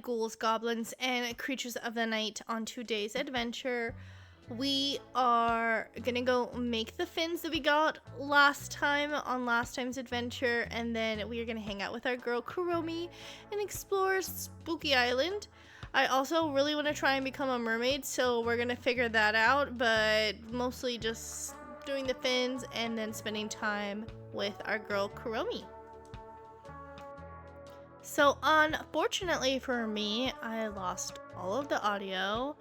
ghouls, goblins, and creatures of the night on today's adventure. We are gonna go make the fins that we got last time on last time's adventure, and then we are gonna hang out with our girl Kuromi and explore Spooky Island. I also really want to try and become a mermaid, so we're gonna figure that out, but mostly just doing the fins and then spending time with our girl Kuromi. So unfortunately for me, I lost all of the audio,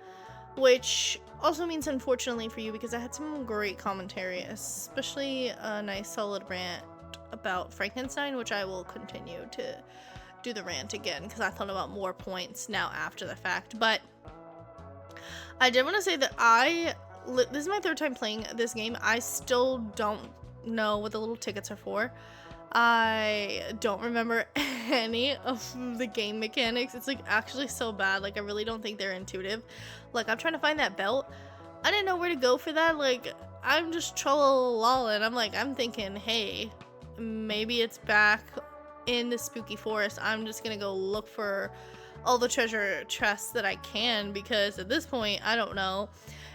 which also means unfortunately for you because I had some great commentary, especially a nice solid rant about Frankenstein, which I will continue to do the rant again because I thought about more points now after the fact. But I did want to say that this is my third time playing this game. I still don't know what the little tickets are for. I don't remember any of the game mechanics. It's like actually so bad. Like I really don't think they're intuitive. Like I'm trying to find that belt. I didn't know where to go for that. Like I'm just trolling. I'm thinking, hey, maybe it's back in the spooky forest. I'm just gonna go look for all the treasure chests that I can because at this point I don't know.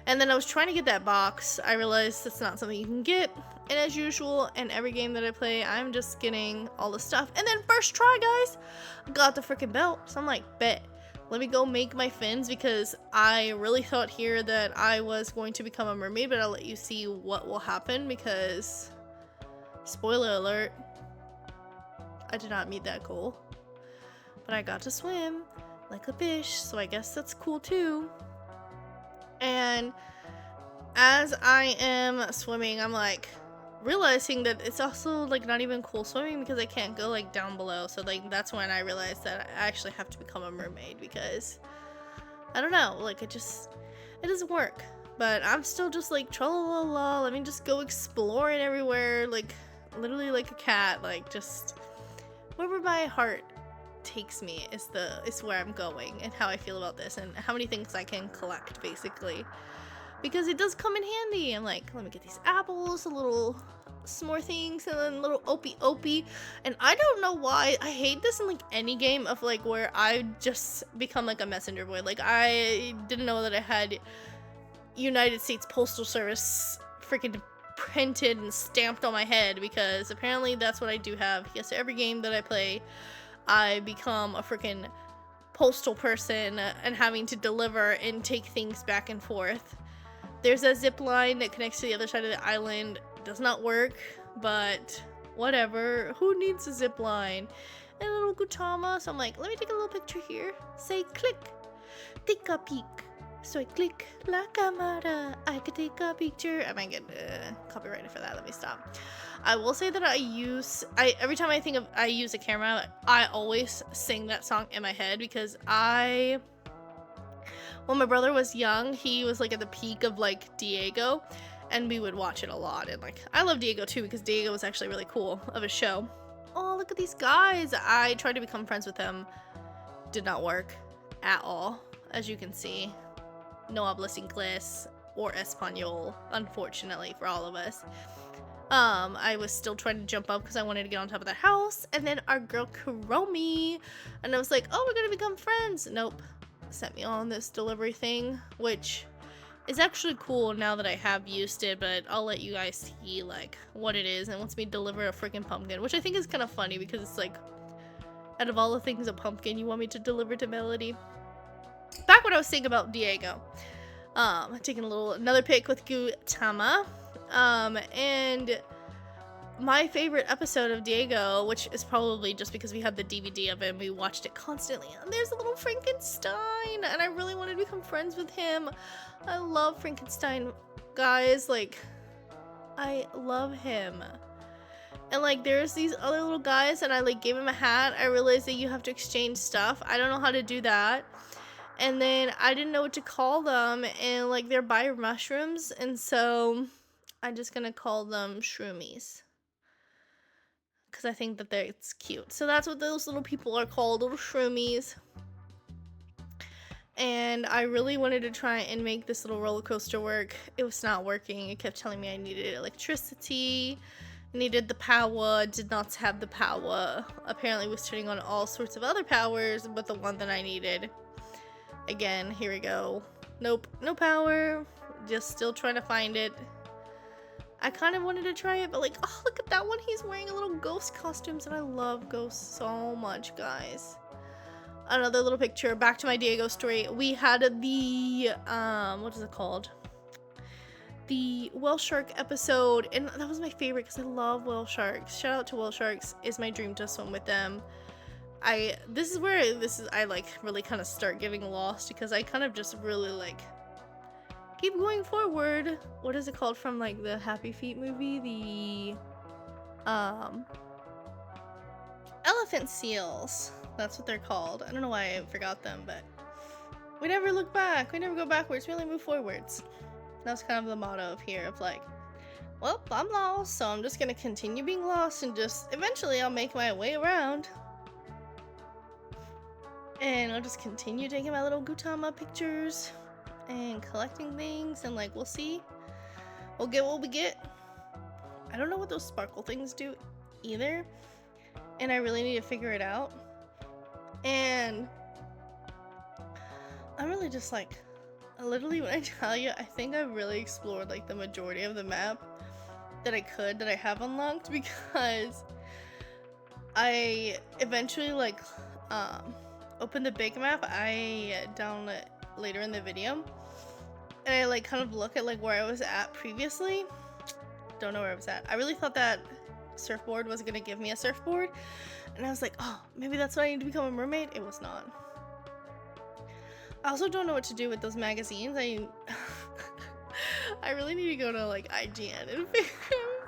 And then I was trying to get that box. I realized that's not something you can get. And as usual, in every game that I play, I'm just getting all the stuff. And then first try, guys, I got the freaking belt. So I'm like, bet. Let me go make my fins because I really thought here that I was going to become a mermaid. But I'll let you see what will happen because, spoiler alert, I did not meet that goal. But I got to swim like a fish. So I guess that's cool too. And as I am swimming, I'm like realizing that it's also like not even cool swimming because I can't go like down below. So like that's when I realized that I actually have to become a mermaid because I don't know, like it doesn't work. But I'm still just like tra-la-la-la, let me just go exploring everywhere, like literally like a cat, like just wherever my heart takes me is where I'm going and how I feel about this and how many things I can collect basically because it does come in handy. I'm like, let me get these apples, a little s'more things, and then little opie, and I don't know why I hate this in like any game of like where I just become like a messenger boy. Like I didn't know that I had United States Postal Service freaking printed and stamped on my head because apparently that's what I do have. Yes, every game that I play I become a freaking postal person and having to deliver and take things back and forth. There's a zip line that connects to the other side of the island. It does not work, but whatever. Who needs a zip line? And a little Gautama. So I'm like, let me take a little picture here. Say click. Take a peek. So I click la camera. I could take a picture. I might get copyrighted for that. Let me stop. I will say that every time I think of I use a camera, I always sing that song in my head because when my brother was young, he was like at the peak of like Diego, and we would watch it a lot. And like I love Diego too because Diego was actually really cool of a show. Oh, look at these guys! I tried to become friends with them, did not work at all, as you can see. No hablas inglés or español, unfortunately for all of us. I was still trying to jump up because I wanted to get on top of the house, and then our girl Kuromi, and I was like, oh, we're gonna become friends. Nope, sent me on this delivery thing, which is actually cool now that I have used it, but I'll let you guys see like what it is, and it wants me to deliver a freaking pumpkin, which I think is kind of funny because it's like, out of all the things a pumpkin you want me to deliver to Melody. Back when I was saying about Diego, taking another pic with Gautama, and my favorite episode of Diego, which is probably just because we had the DVD of it and we watched it constantly, and there's a little Frankenstein, and I really wanted to become friends with him. I love Frankenstein, guys, like, I love him. And like there's these other little guys, and I like gave him a hat. I realized that you have to exchange stuff. I don't know how to do that. And then I didn't know what to call them, and like they're bio mushrooms, and so I'm just gonna call them shroomies because I think that it's cute. So that's what those little people are called, little shroomies. And I really wanted to try and make this little roller coaster work. It was not working. It kept telling me I needed electricity, Needed the power, did not have the power. Apparently was turning on all sorts of other powers, but the one that I needed. Again, here we go. Nope, no power. Just still trying to find it. I kind of wanted to try it, but like, oh, look at that one. He's wearing a little ghost costumes, and I love ghosts so much, guys. Another little picture. Back to my Diego story. We had the, what is it called? The whale shark episode, and that was my favorite because I love whale sharks. Shout out to whale sharks. It's my dream to swim with them. This is where I like really kind of start getting lost because I kind of just really like keep going forward. What is it called from like the Happy Feet movie? The elephant seals. That's what they're called. I don't know why I forgot them, but we never look back. We never go backwards. We only move forwards. That's kind of the motto of here of like, well, I'm lost, so I'm just gonna continue being lost and just eventually I'll make my way around. And I'll just continue taking my little Gautama pictures and collecting things, and like, we'll see. We'll get what we get. I don't know what those sparkle things do either, and I really need to figure it out. And I'm really just like, literally when I tell you, I think I've really explored like the majority of the map that I have unlocked, because I eventually like opened the big map. I download later in the video, and I like kind of look at like where I was at previously. Don't know where I was at. I really thought that surfboard was gonna give me a surfboard, and I was like, oh, maybe that's why I need to become a mermaid. It was not. I also don't know what to do with those magazines. I really need to go to like IGN and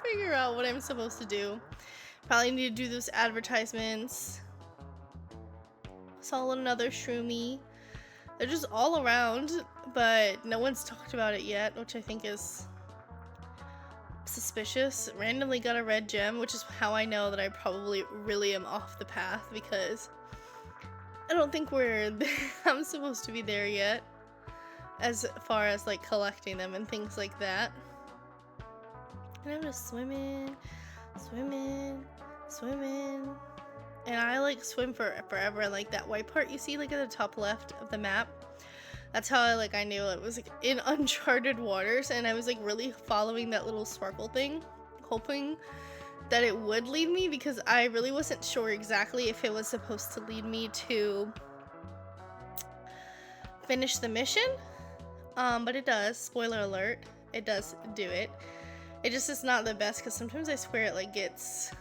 figure out what I'm supposed to do. Probably need to do those advertisements. Saw another shroomy. They're just all around, but no one's talked about it yet, which I think is suspicious. Randomly got a red gem, which is how I know that I probably really am off the path, because I don't think I'm supposed to be there yet, as far as like collecting them and things like that. And I'm just swimming, and I like swim for forever. Like that white part you see like at the top left of the map, that's how I knew it was like in uncharted waters, and I was like really following that little sparkle thing, hoping that it would lead me, because I really wasn't sure exactly if it was supposed to lead me to finish the mission, but it does. Spoiler alert, it does do it. It just is not the best, because sometimes I swear it like gets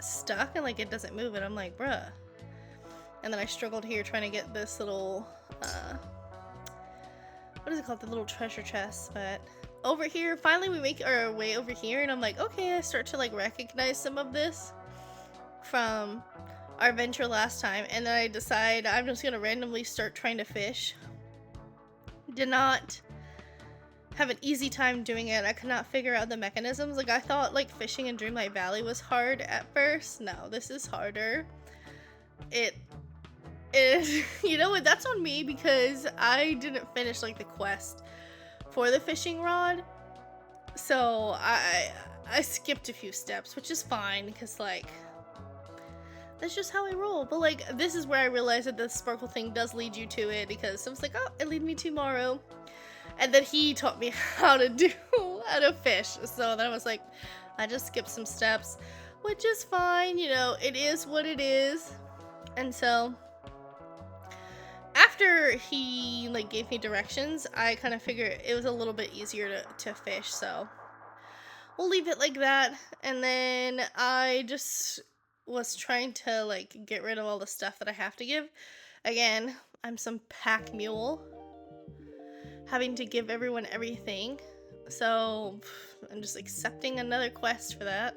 stuck and like it doesn't move, and I'm like, bruh. And then I struggled here trying to get this little what is it called, the little treasure chest. But over here, finally we make our way over here, and I'm like, okay, I start to like recognize some of this from our adventure last time, and then I decide I'm just gonna randomly start trying to fish. Did not have an easy time doing it. I could not figure out the mechanisms. Like I thought like fishing in Dreamlight Valley was hard at first. No, this is harder. It you know what, that's on me, because I didn't finish like the quest for the fishing rod, so I skipped a few steps, which is fine, because like that's just how I roll. But like this is where I realized that the sparkle thing does lead you to it, because I was like, oh, it lead me to Morrow, and then he taught me how to fish. So then I was like, I just skipped some steps, which is fine, you know, it is what it is. And so after he like gave me directions, I kind of figured it was a little bit easier to fish, so we'll leave it like that. And then I just was trying to like get rid of all the stuff that I have to give. Again, I'm some pack mule, having to give everyone everything, so I'm just accepting another quest for that.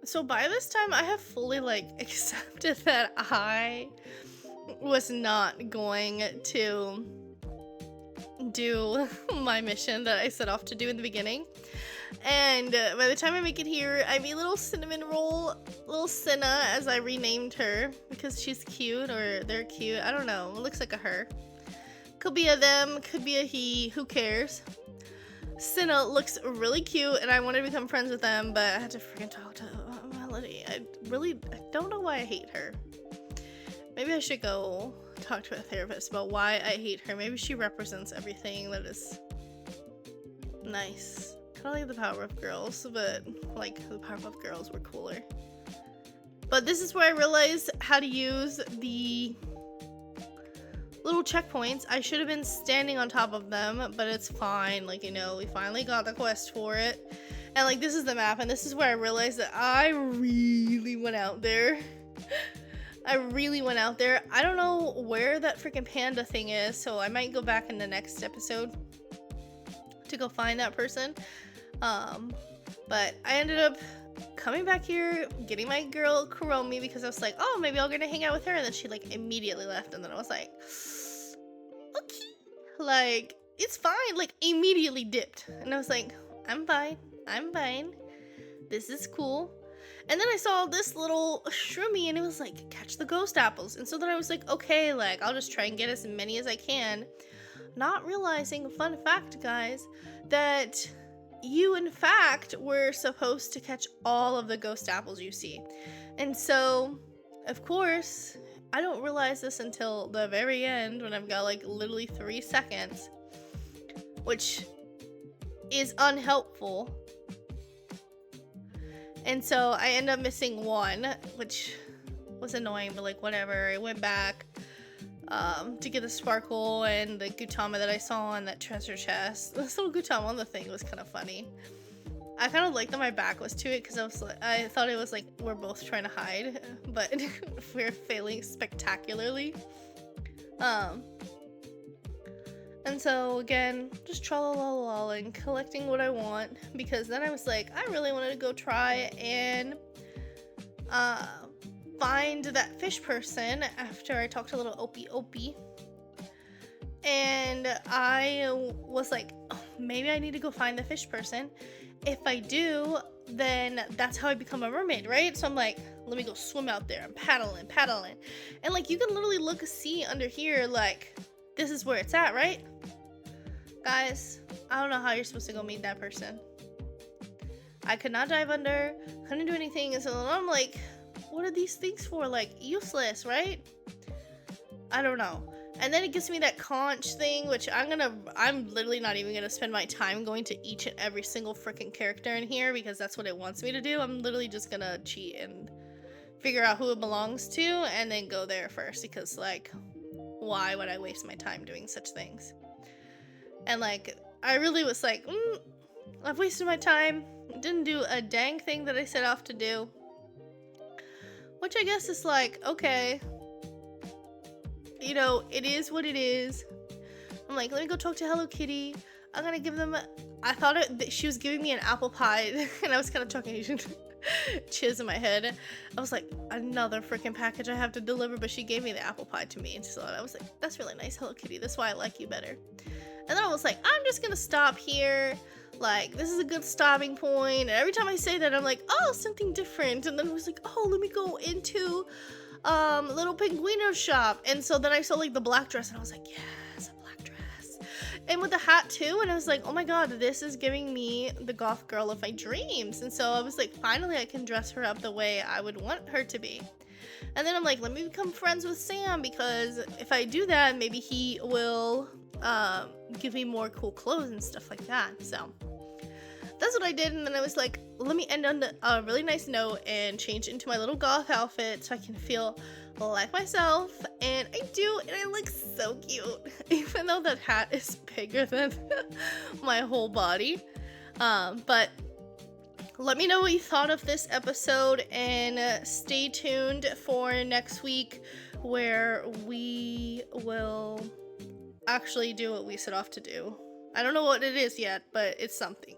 So by this time, I have fully like accepted that I was not going to do my mission that I set off to do in the beginning. And by the time I make it here, I'm a little cinnamon roll, little Cinna, as I renamed her because she's cute or they're cute. I don't know. It looks like a her. Could be a them, could be a he. Who cares? Cinna looks really cute, and I wanted to become friends with them, but I had to freaking talk to Melody. I don't know why I hate her. Maybe I should go talk to a therapist about why I hate her. Maybe she represents everything that is nice. Kind of like the Powerpuff Girls, but like the Powerpuff Girls were cooler. But this is where I realized how to use the little checkpoints. I should have been standing on top of them, but it's fine. Like, you know, we finally got the quest for it. And like, this is the map, and this is where I realized that I really went out there. I really went out there. I don't know where that freaking panda thing is, so I might go back in the next episode to go find that person. But I ended up coming back here, getting my girl Kuromi, because I was like, oh, maybe I'll get to hang out with her, and then she like immediately left, and then I was like, okay, like, it's fine, like, immediately dipped, and I was like, I'm fine, this is cool. And then I saw this little shroomy, and it was like, catch the ghost apples. And so then I was like, okay, like, I'll just try and get as many as I can. Not realizing, fun fact, guys, that you, in fact, were supposed to catch all of the ghost apples you see. And so, of course, I don't realize this until the very end, when I've got, like, literally 3 seconds. Which is unhelpful. And so I end up missing one, which was annoying, but like whatever. I went back to get the sparkle and the Gutama that I saw on that treasure chest. This little Gutama on the thing was kind of funny. I kind of liked that my back was to it because I thought it was like we're both trying to hide, but we're failing spectacularly. And so again, just tra-la-la-la-ing, collecting what I want, because then I was like, I really wanted to go try and find that fish person after I talked to little Opie. And I was like, oh, maybe I need to go find the fish person. If I do, then that's how I become a mermaid, right? So I'm like, let me go swim out there. I'm paddling. And like, you can literally see under here, like, this is where it's at, right? Guys, I don't know how you're supposed to go meet that person. I could not dive under, couldn't do anything, and so I'm like, what are these things for? Like, useless, right? I don't know. And then it gives me that conch thing, which I'm literally not even gonna spend my time going to each and every single freaking character in here, because that's what it wants me to do. I'm literally just gonna cheat and figure out who it belongs to, and then go there first, because, like, why would I waste my time doing such things? And like, I really was like, I've wasted my time, didn't do a dang thing that I set off to do. Which I guess is like, okay, you know, it is what it is. I'm like, let me go talk to Hello Kitty. I'm gonna give them I thought she was giving me an apple pie, and I was kind of talking chiz in my head. I was like, another freaking package I have to deliver, but she gave me the apple pie to me, and so I was like, that's really nice, Hello Kitty, that's why I like you better. And then I was like, I'm just gonna stop here, like, this is a good stopping point. And every time I say that, I'm like, oh, something different. And then I was like, oh, let me go into little Pinguino's shop. And so then I saw like the black dress, and I was like, yes, a black dress, and with the hat too. And I was like, oh my god, this is giving me the goth girl of my dreams. And so I was like, finally I can dress her up the way I would want her to be. And then I'm like, let me become friends with Sam, because if I do that, maybe he will give me more cool clothes and stuff like that. So that's what I did. And then I was like, let me end on a really nice note and change into my little goth outfit so I can feel like myself. And I do, and I look so cute, even though that hat is bigger than my whole body. But let me know what you thought of this episode, and stay tuned for next week, where we will actually do what we set off to do. I don't know what it is yet, but it's something.